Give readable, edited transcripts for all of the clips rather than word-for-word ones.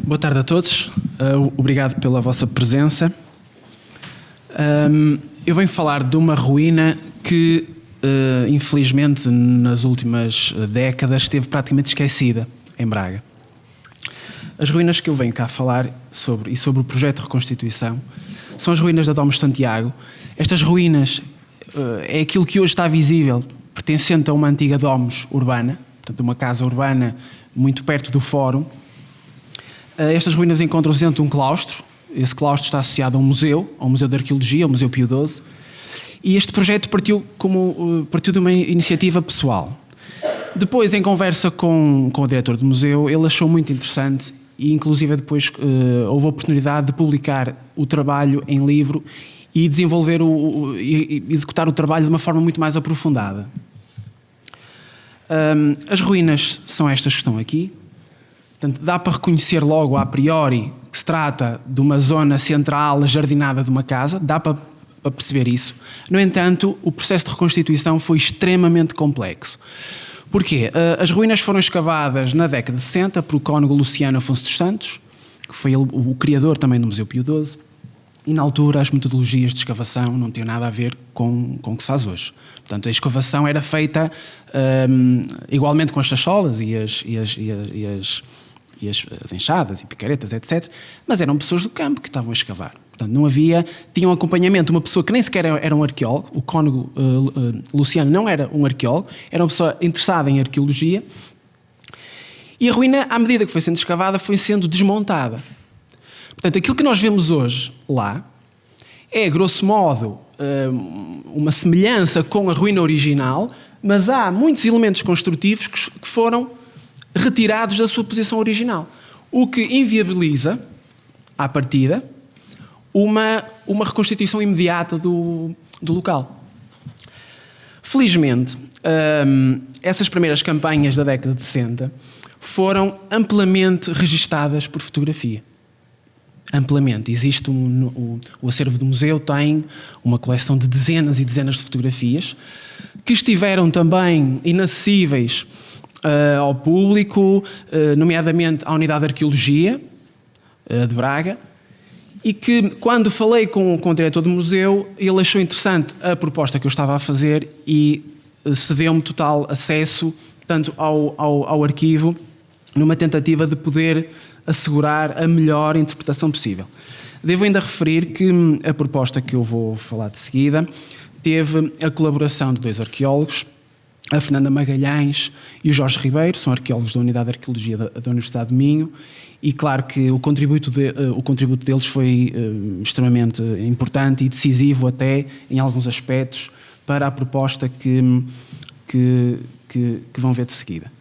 Boa tarde a todos, obrigado pela vossa presença. Eu venho falar de uma ruína que, infelizmente, nas últimas décadas esteve praticamente esquecida em Braga. As ruínas que eu venho cá falar sobre o projeto de reconstituição são as ruínas da Domus Santiago. Estas ruínas é aquilo que hoje está visível, pertencente a uma antiga Domus urbana, portanto uma casa urbana muito perto do Fórum. Estas ruínas encontram-se dentro de um claustro. Esse claustro está associado a um museu, ao Museu de Arqueologia, ao Museu Pio XII. E este projeto partiu de uma iniciativa pessoal. Depois, em conversa com o diretor do museu, ele achou muito interessante e, inclusive, depois houve a oportunidade de publicar o trabalho em livro e desenvolver e executar o trabalho de uma forma muito mais aprofundada. As ruínas são estas que estão aqui. Portanto, dá para reconhecer logo a priori que se trata de uma zona central jardinada de uma casa, dá para perceber isso. No entanto, o processo de reconstituição foi extremamente complexo. Porquê? As ruínas foram escavadas na década de 60 por o cônego Luciano Afonso dos Santos, que foi ele o criador também do Museu Pio XII, e na altura as metodologias de escavação não tinham nada a ver com o que se faz hoje. Portanto, a escavação era feita igualmente com as chacholas e as enxadas e picaretas, etc. Mas eram pessoas do campo que estavam a escavar. Portanto, não havia... Tinham acompanhamento de uma pessoa que nem sequer era um arqueólogo. O cônego Luciano não era um arqueólogo, era uma pessoa interessada em arqueologia. E a ruína, à medida que foi sendo escavada, foi sendo desmontada. Portanto, aquilo que nós vemos hoje lá é, grosso modo, uma semelhança com a ruína original, mas há muitos elementos construtivos que foram retirados da sua posição original, o que inviabiliza, à partida, uma reconstituição imediata do local. Felizmente, essas primeiras campanhas da década de 60 foram amplamente registadas por fotografia. Amplamente. Existe o acervo do museu tem uma coleção de dezenas e dezenas de fotografias que estiveram também inacessíveis ao público, nomeadamente à Unidade de Arqueologia de Braga, e que, quando falei com o diretor do museu, ele achou interessante a proposta que eu estava a fazer e cedeu-me total acesso, tanto ao arquivo, numa tentativa de poder assegurar a melhor interpretação possível. Devo ainda referir que a proposta que eu vou falar de seguida teve a colaboração de dois arqueólogos, a Fernanda Magalhães e o Jorge Ribeiro, são arqueólogos da Unidade de Arqueologia da Universidade de Minho, e claro que o contributo deles foi extremamente importante e decisivo até em alguns aspectos para a proposta que vão ver de seguida.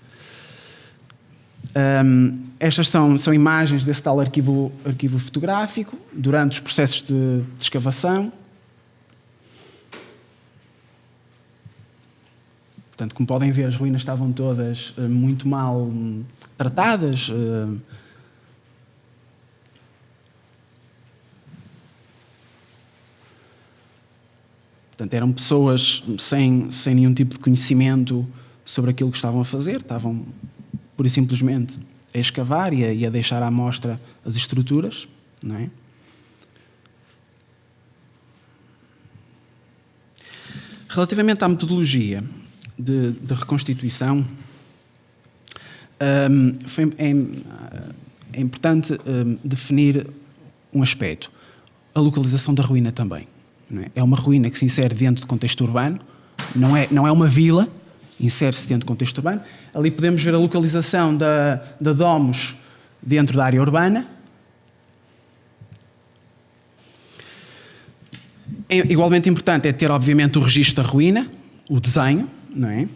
Estas são imagens desse tal arquivo fotográfico durante os processos de escavação. Portanto, como podem ver, as ruínas estavam todas muito mal tratadas. Portanto, eram pessoas sem nenhum tipo de conhecimento sobre aquilo que estavam a fazer, estavam pura e simplesmente a escavar e a deixar à mostra as estruturas, não é? Relativamente à metodologia de reconstituição, é importante definir um aspecto, a localização da ruína também. Não é? É uma ruína que se insere dentro do contexto urbano, não é uma vila, insere-se dentro do contexto urbano. Ali podemos ver a localização da Domus dentro da área urbana. Igualmente importante é ter, obviamente, o registro da ruína, o desenho, não é?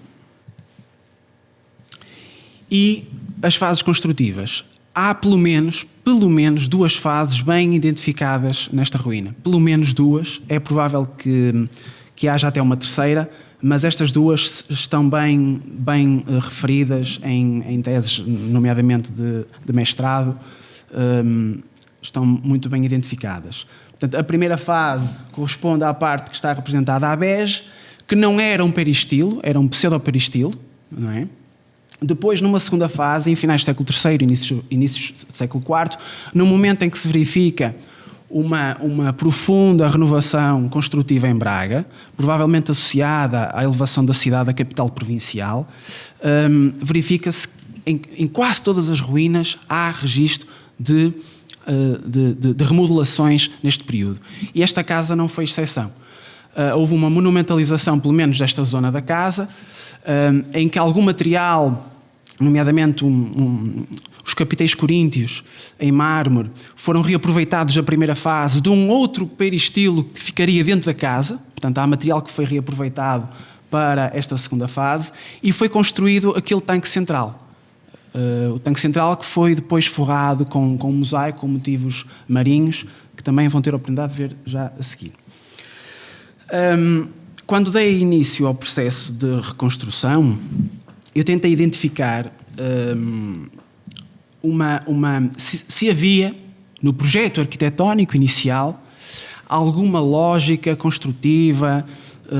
E as fases construtivas. Há pelo menos duas fases bem identificadas nesta ruína. Pelo menos duas. É provável que haja até uma terceira, mas estas duas estão bem referidas em teses, nomeadamente de mestrado, estão muito bem identificadas. Portanto, a primeira fase corresponde à parte que está representada a bege, que não era um peristilo, era um pseudo-peristilo, não é? Depois, numa segunda fase, em finais do século III, inícios do século IV, no momento em que se verifica uma profunda renovação construtiva em Braga, provavelmente associada à elevação da cidade à capital provincial, verifica-se em quase todas as ruínas há registro de remodelações neste período. E esta casa não foi exceção. Houve uma monumentalização, pelo menos desta zona da casa, em que algum material, nomeadamente os capitéis coríntios em mármore, foram reaproveitados na primeira fase de um outro peristilo que ficaria dentro da casa. Portanto, há material que foi reaproveitado para esta segunda fase e foi construído aquele tanque central. O tanque central que foi depois forrado com um mosaico com motivos marinhos, que também vão ter a oportunidade de ver já a seguir. Quando dei início ao processo de reconstrução, eu tentei identificar se havia, no projeto arquitetónico inicial, alguma lógica construtiva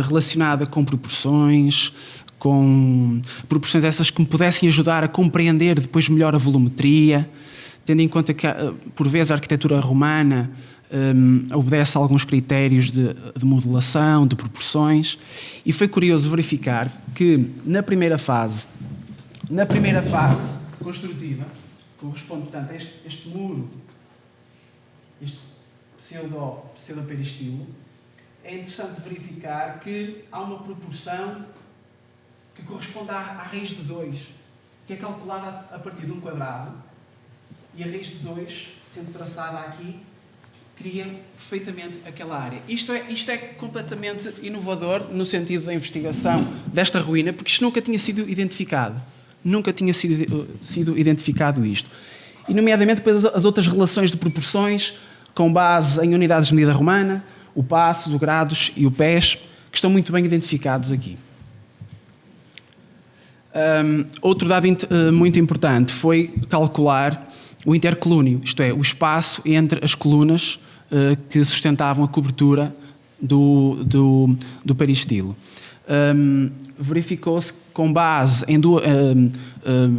relacionada com proporções essas que me pudessem ajudar a compreender depois melhor a volumetria, tendo em conta que, por vezes, a arquitetura romana obedece a alguns critérios de modelação, de proporções, e foi curioso verificar que na primeira fase construtiva, corresponde, portanto, a este muro, este pseudo-peristilo, é interessante verificar que há uma proporção que corresponde à raiz de 2, que é calculada a partir de um quadrado, e a raiz de 2, sendo traçada aqui, cria perfeitamente aquela área. Isto é completamente inovador no sentido da investigação desta ruína, porque isto nunca tinha sido identificado. Nunca tinha sido identificado isto. E, nomeadamente, depois as outras relações de proporções, com base em unidades de medida romana, o passos, o grados e o pés, que estão muito bem identificados aqui. Outro dado muito importante foi calcular o intercolúnio, isto é, o espaço entre as colunas que sustentavam a cobertura do peristilo. Verificou-se com base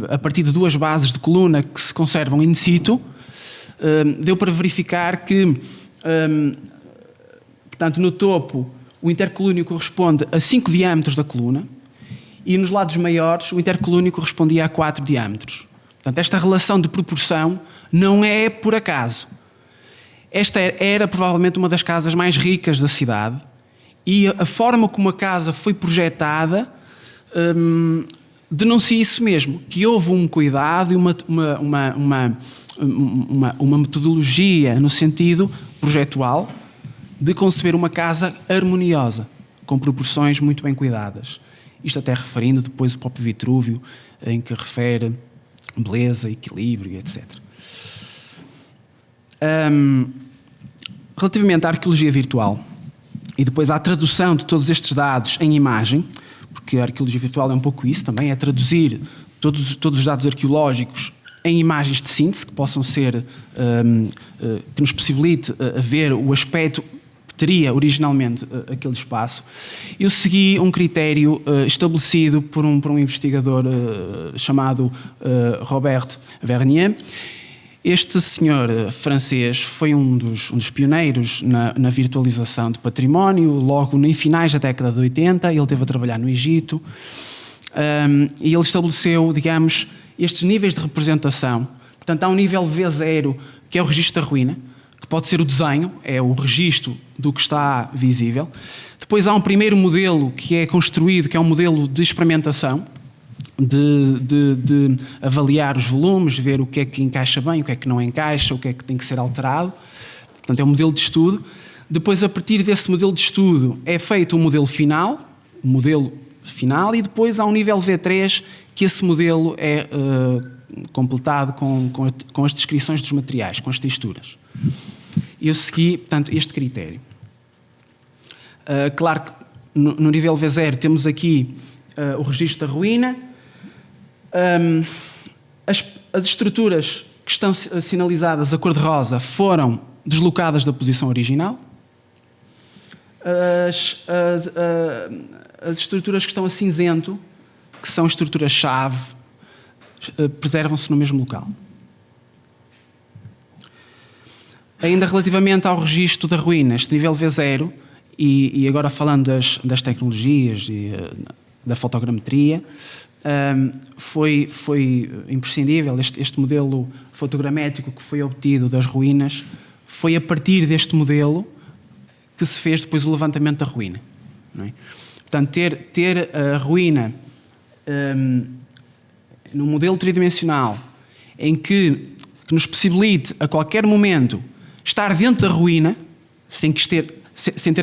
a partir de 2 bases de coluna que se conservam in situ, deu para verificar que, portanto, no topo o intercolúnio corresponde a 5 diâmetros da coluna e nos lados maiores o intercolúnio correspondia a 4 diâmetros. Portanto, esta relação de proporção não é por acaso. Esta era provavelmente uma das casas mais ricas da cidade e a forma como a casa foi projetada denuncia isso mesmo, que houve um cuidado e uma metodologia no sentido projetual de conceber uma casa harmoniosa, com proporções muito bem cuidadas. Isto até referindo depois o próprio Vitrúvio, em que refere beleza, equilíbrio, etc. Relativamente à arqueologia virtual e depois à tradução de todos estes dados em imagem, porque a arqueologia virtual é um pouco isso também, é traduzir todos os dados arqueológicos em imagens de síntese que possam ser, que nos possibilite ver o aspecto que teria originalmente aquele espaço. Eu segui um critério estabelecido por um investigador chamado Robert Vernier. Este senhor francês foi um dos pioneiros na virtualização de património, logo em finais da década de 80, ele esteve a trabalhar no Egito, e ele estabeleceu, digamos, estes níveis de representação. Portanto, há um nível V0, que é o registro da ruína, que pode ser o desenho, é o registro do que está visível. Depois há um primeiro modelo que é construído, que é um modelo de experimentação, de avaliar os volumes, ver o que é que encaixa bem, o que é que não encaixa, o que é que tem que ser alterado. Portanto, é um modelo de estudo. Depois, a partir desse modelo de estudo, é feito o modelo final, e depois há um nível V3, que esse modelo é completado com as descrições dos materiais, com as texturas. Eu segui, portanto, este critério. Claro que no nível V0 temos aqui o registro da ruína. As estruturas que estão sinalizadas a cor-de-rosa foram deslocadas da posição original. As estruturas que estão a cinzento, que são estruturas-chave, preservam-se no mesmo local. Ainda relativamente ao registro da ruína, este nível V0, e agora falando das tecnologias e da fotogrametria, foi imprescindível. Este modelo fotogramétrico que foi obtido das ruínas, foi a partir deste modelo que se fez depois o levantamento da ruína. Não é? Portanto, ter a ruína num modelo tridimensional em que nos possibilite a qualquer momento estar dentro da ruína, sem ter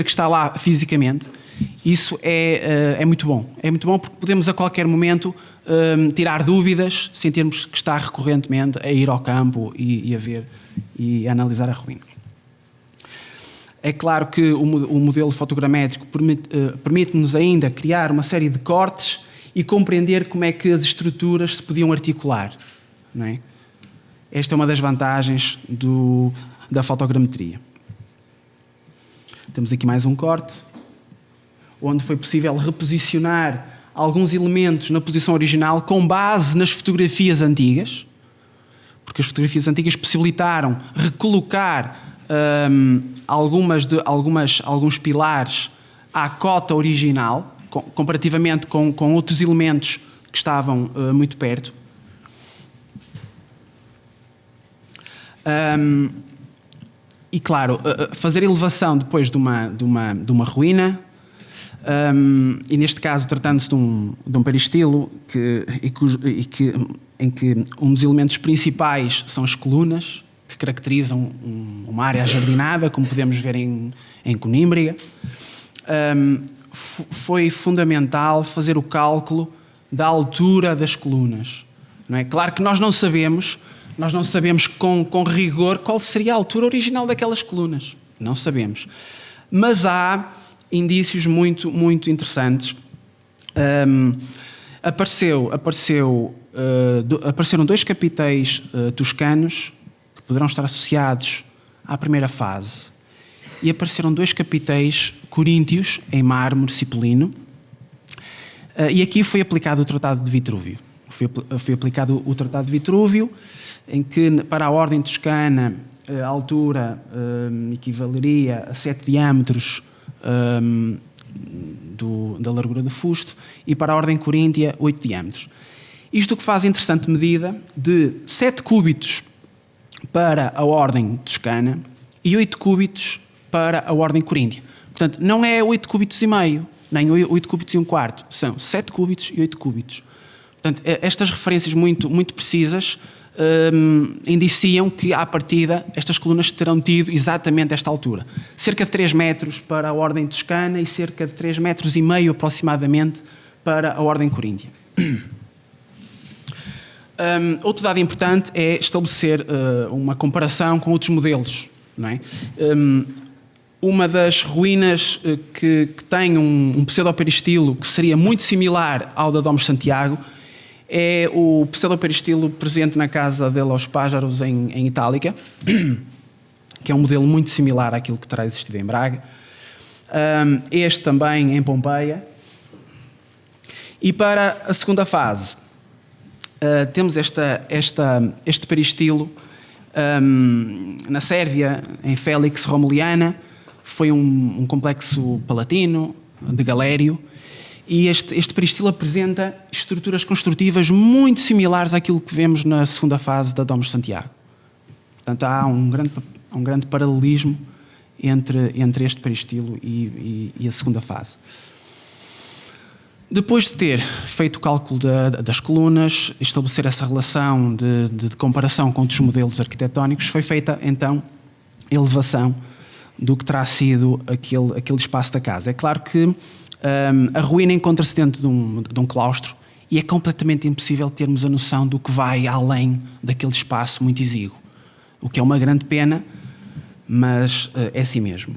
que estar lá fisicamente, isso é muito bom. É muito bom porque podemos a qualquer momento tirar dúvidas sem termos que estar recorrentemente a ir ao campo e a ver e a analisar a ruína. É claro que o modelo fotogramétrico permite-nos ainda criar uma série de cortes e compreender como é que as estruturas se podiam articular. Não é? Esta é uma das vantagens da fotogrametria. Temos aqui mais um corte, onde foi possível reposicionar alguns elementos na posição original com base nas fotografias antigas, porque as fotografias antigas possibilitaram recolocar alguns pilares à cota original, comparativamente com outros elementos que estavam muito perto. E claro, fazer elevação depois de uma ruína, e neste caso tratando-se de um peristilo em que um dos elementos principais são as colunas, que caracterizam uma área ajardinada, como podemos ver em Conímbriga, foi fundamental fazer o cálculo da altura das colunas. Não é? Claro que nós não sabemos com rigor qual seria a altura original daquelas colunas. Não sabemos. Mas há indícios muito, muito interessantes. Apareceram 2 capitéis toscanos que poderão estar associados à primeira fase. E apareceram 2 capitéis coríntios em mármore cipolino. E aqui foi aplicado o Tratado de Vitrúvio. Foi aplicado o Tratado de Vitrúvio, em que para a ordem toscana a altura equivaleria a 7 diâmetros da largura do fusto e para a ordem coríntia 8 diâmetros. Isto que faz interessante medida de 7 cúbitos para a ordem toscana e 8 cúbitos para a ordem coríntia. Portanto, não é 8 cúbitos e meio, nem 8 cúbitos e um quarto, são 7 cúbitos e 8 cúbitos. Portanto, estas referências muito, muito precisas indiciam que, à partida, estas colunas terão tido exatamente esta altura. Cerca de 3 metros para a ordem toscana e cerca de 3,5 metros aproximadamente para a ordem coríntia. Outro dado importante é estabelecer uma comparação com outros modelos. Não é? Uma das ruínas que tem um pseudoperistilo que seria muito similar ao da Domus Santiago é o pseudoperistilo presente na Casa de los Pájaros em Itálica, que é um modelo muito similar àquilo que terá existido em Braga. Este também em Pompeia. E para a segunda fase, temos este peristilo na Sérvia, em Félix Romuliana. Foi um complexo palatino, de galério, e este peristilo apresenta estruturas construtivas muito similares àquilo que vemos na segunda fase da Domus Santiago. Portanto, há um grande paralelismo entre este peristilo e a segunda fase. Depois de ter feito o cálculo das colunas, estabelecer essa relação de comparação com outros modelos arquitetónicos, foi feita então a elevação do que terá sido aquele espaço da casa. É claro que a ruína encontra-se dentro de um claustro e é completamente impossível termos a noção do que vai além daquele espaço muito exíguo. O que é uma grande pena, mas é assim mesmo.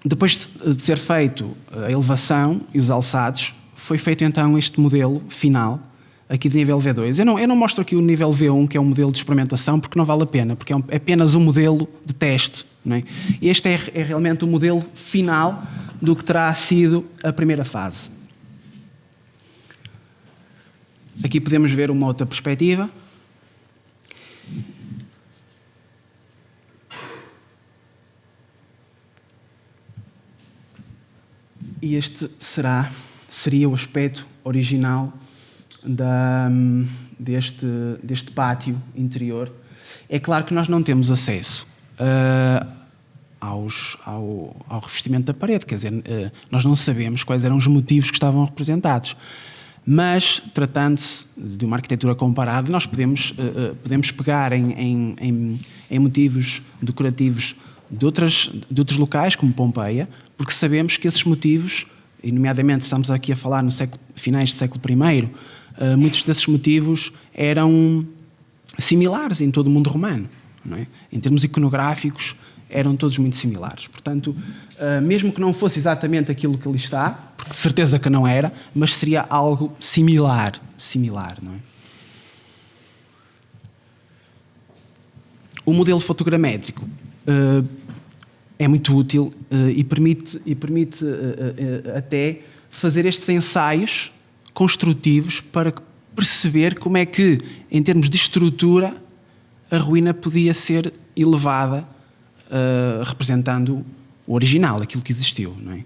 Depois de ser feito a elevação e os alçados, foi feito então este modelo final, aqui de nível V2. Eu não mostro aqui o nível V1, que é um modelo de experimentação, porque não vale a pena, porque é apenas um modelo de teste. Não é? Este é realmente o modelo final do que terá sido a primeira fase. Aqui podemos ver uma outra perspectiva. E este seria o aspecto original deste pátio interior. É claro que nós não temos acesso ao revestimento da parede, quer dizer, nós não sabemos quais eram os motivos que estavam representados. Mas, tratando-se de uma arquitetura comparada, nós podemos pegar em motivos decorativos de outros locais, como Pompeia, porque sabemos que esses motivos, e nomeadamente estamos aqui a falar no finais do século I, muitos desses motivos eram similares em todo o mundo romano, não é? Em termos iconográficos, eram todos muito similares. Portanto, mesmo que não fosse exatamente aquilo que ali está, porque de certeza que não era, mas seria algo similar, não é? O modelo fotogramétrico é muito útil e permite até fazer estes ensaios construtivos para perceber como é que, em termos de estrutura, a ruína podia ser elevada, representando o original, aquilo que existiu, não é?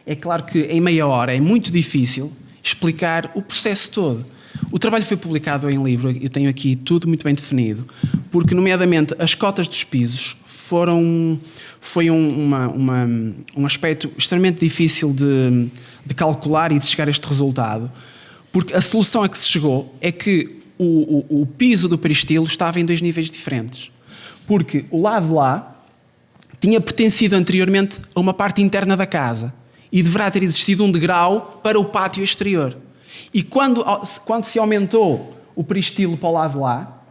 É claro que em meia hora é muito difícil explicar o processo todo. O trabalho foi publicado em livro, eu tenho aqui tudo muito bem definido, porque, nomeadamente, as cotas dos pisos foi um aspecto extremamente difícil de calcular e de chegar a este resultado, porque a solução a que se chegou é que o piso do peristilo estava em dois níveis diferentes, porque o lado de lá tinha pertencido anteriormente a uma parte interna da casa e deverá ter existido um degrau para o pátio exterior. E quando se aumentou o peristilo para o lado de lá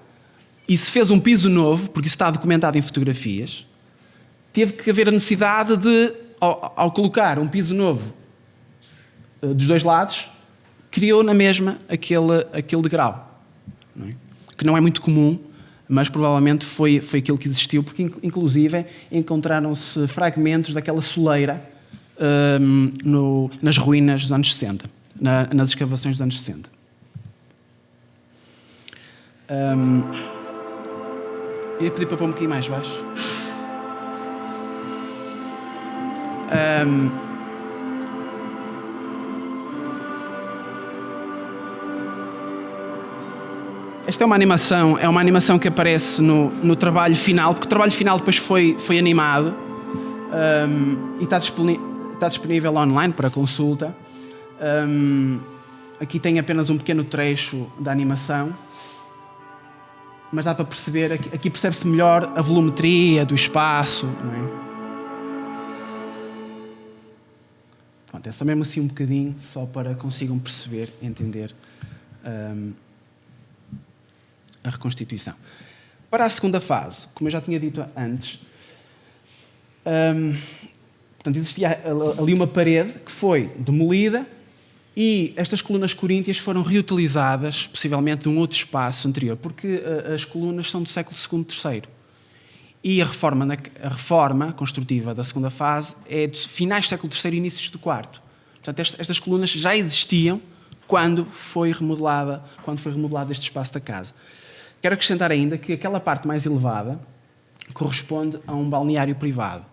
e se fez um piso novo, porque isso está documentado em fotografias, teve que haver a necessidade de, ao colocar um piso novo dos dois lados, criou na mesma aquele degrau, não é? Que não é muito comum, mas provavelmente foi aquilo que existiu, porque inclusive encontraram-se fragmentos daquela soleira nas ruínas dos anos 60, nas escavações dos anos 60. Eu ia pedir para pôr um bocadinho mais baixo. Esta é uma animação que aparece no trabalho final, porque o trabalho final depois foi animado e está disponível online para consulta. Aqui tem apenas um pequeno trecho da animação, mas dá para perceber, aqui percebe-se melhor a volumetria do espaço, não é? Pronto, é só mesmo assim um bocadinho, só para consigam perceber, entender a reconstituição. Para a segunda fase, como eu já tinha dito antes, portanto, existia ali uma parede que foi demolida e estas colunas coríntias foram reutilizadas, possivelmente, num outro espaço anterior, porque as colunas são do século II, III. E a reforma construtiva da segunda fase é de finais do século III e inícios do IV. Portanto, estas colunas já existiam quando foi remodelado este espaço da casa. Quero acrescentar ainda que aquela parte mais elevada corresponde a um balneário privado,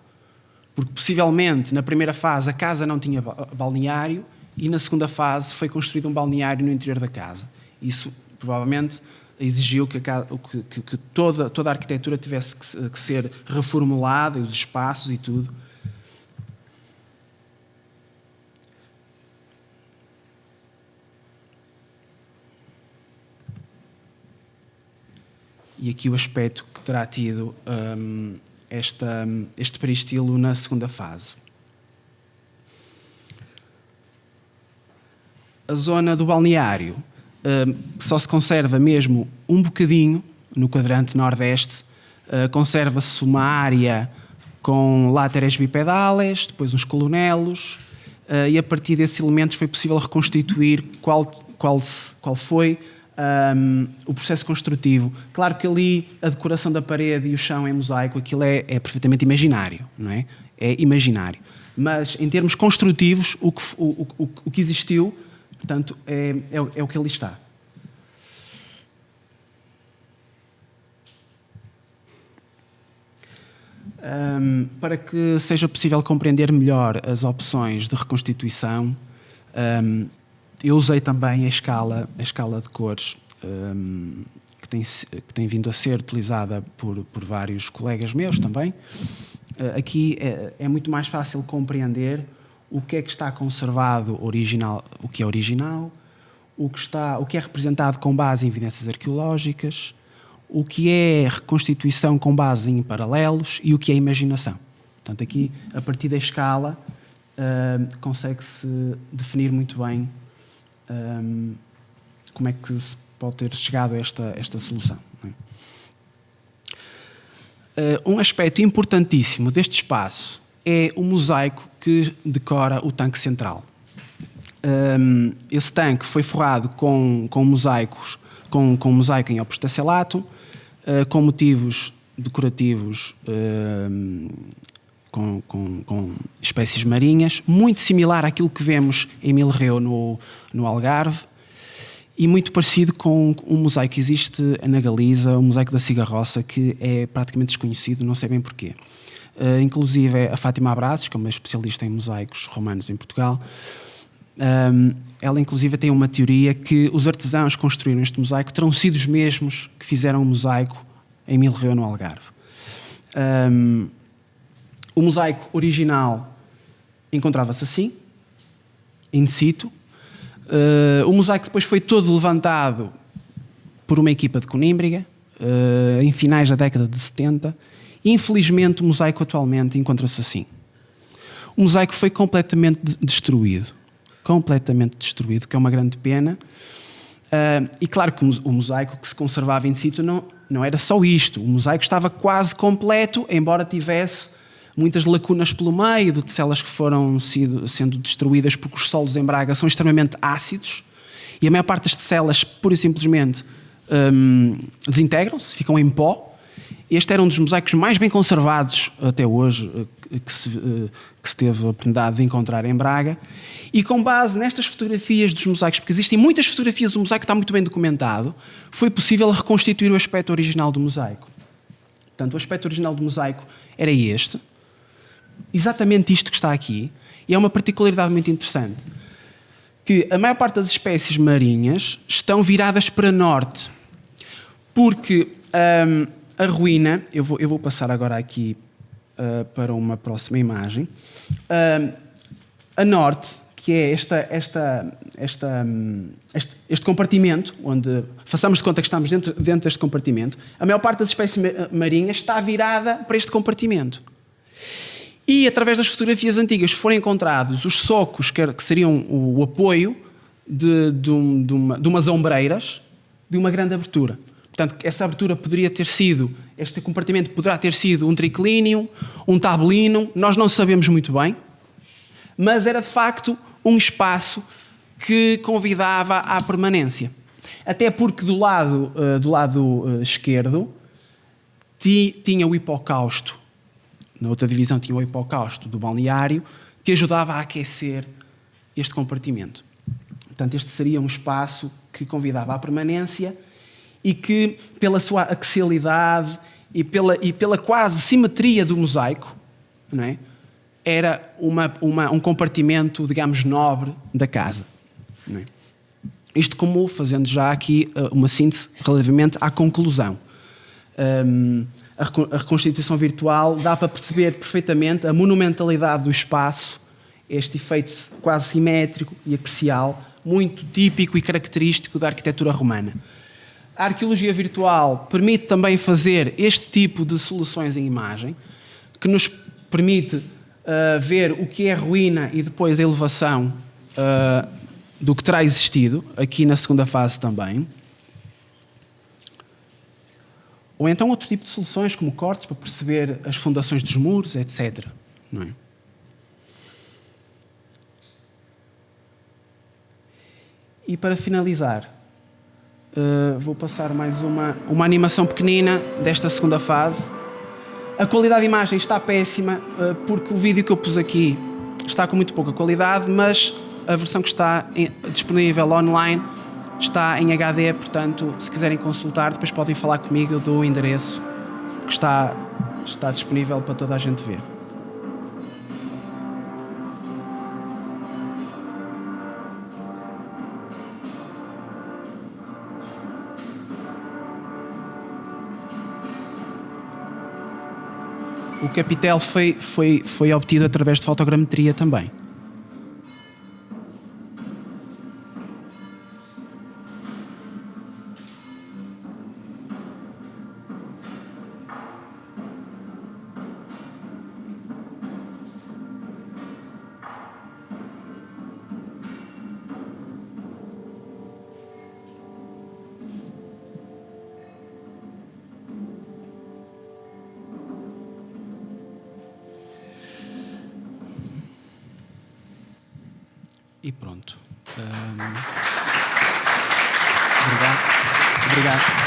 porque possivelmente na primeira fase a casa não tinha balneário e na segunda fase foi construído um balneário no interior da casa. Isso provavelmente exigiu que toda a arquitetura tivesse que ser reformulada, os espaços e tudo. E aqui o aspecto que terá tido este peristilo na segunda fase. A zona do balneário só se conserva mesmo um bocadinho no quadrante nordeste. Conserva-se uma área com láteres bipedales, depois uns colunelos, e a partir desses elementos foi possível reconstituir qual foi o processo construtivo. Claro que ali a decoração da parede e o chão em mosaico, aquilo é perfeitamente imaginário, não é? É imaginário. Mas, em termos construtivos, o que existiu, portanto, é o que ali está. Para que seja possível compreender melhor as opções de reconstituição, eu usei também a escala de cores que tem vindo a ser utilizada por vários colegas meus também. Aqui é muito mais fácil compreender o que é que está conservado original, o que é original, o que é representado com base em evidências arqueológicas, o que é reconstituição com base em paralelos e o que é imaginação. Portanto, aqui, a partir da escala, consegue-se definir muito bem como é que se pode ter chegado a esta solução. Um aspecto importantíssimo deste espaço é o mosaico que decora o tanque central. Esse tanque foi forrado com mosaicos, com mosaico em opus tesselatum, com motivos decorativos com espécies marinhas, muito similar àquilo que vemos em Milreu no Algarve, e muito parecido com um mosaico que existe na Galiza, o mosaico da Cigarroça, que é praticamente desconhecido, não sei bem porquê. Inclusive a Fátima Abrazes, que é uma especialista em mosaicos romanos em Portugal, ela inclusive tem uma teoria que os artesãos que construíram este mosaico terão sido os mesmos que fizeram o mosaico em Milreu, no Algarve. O mosaico original encontrava-se assim, in situ. O mosaico depois foi todo levantado por uma equipa de Conímbriga, em finais da década de 70. Infelizmente, o mosaico atualmente encontra-se assim. O mosaico foi completamente destruído, que é uma grande pena. E claro que o mosaico que se conservava in situ não era só isto. O mosaico estava quase completo, embora tivesse muitas lacunas pelo meio, de teselas que foram sendo destruídas porque os solos em Braga são extremamente ácidos e a maior parte das teselas, pura e simplesmente, desintegram-se, ficam em pó. Este era um dos mosaicos mais bem conservados até hoje que se teve a oportunidade de encontrar em Braga. E com base nestas fotografias dos mosaicos, porque existem muitas fotografias, o mosaico está muito bem documentado, foi possível reconstituir o aspecto original do mosaico. Portanto, o aspecto original do mosaico era este, exatamente isto que está aqui, e é uma particularidade muito interessante, que a maior parte das espécies marinhas estão viradas para norte, porque a ruína, eu vou passar agora aqui para uma próxima imagem, a norte, que é este compartimento, onde façamos de conta que estamos dentro deste compartimento, a maior parte das espécies marinhas está virada para este compartimento. E, através das fotografias antigas, foram encontrados os socos, que seriam o apoio de umas ombreiras, de uma grande abertura. Portanto, essa abertura poderia ter sido, este compartimento poderá ter sido um triclínio, um tabulino, nós não sabemos muito bem, mas era de facto um espaço que convidava à permanência. Até porque do lado esquerdo tinha o hipocausto, na outra divisão tinha o hipocausto do balneário, que ajudava a aquecer este compartimento. Portanto, este seria um espaço que convidava à permanência e que, pela sua axialidade e pela quase simetria do mosaico, não é? Era um compartimento, digamos, nobre da casa. Não é? Isto como fazendo já aqui uma síntese relativamente à conclusão. A reconstituição virtual dá para perceber perfeitamente a monumentalidade do espaço, este efeito quase simétrico e axial, muito típico e característico da arquitetura romana. A arqueologia virtual permite também fazer este tipo de soluções em imagem, que nos permite ver o que é a ruína e depois a elevação do que terá existido, aqui na segunda fase também. Ou então outro tipo de soluções, como cortes, para perceber as fundações dos muros, etc. Não é? E para finalizar, vou passar mais uma animação pequenina desta segunda fase. A qualidade de imagem está péssima, porque o vídeo que eu pus aqui está com muito pouca qualidade, mas a versão que está disponível online está em HD, portanto, se quiserem consultar, depois podem falar comigo, eu dou o endereço que está disponível para toda a gente ver. O capitel foi obtido através de fotogrametria também. E pronto. Obrigado.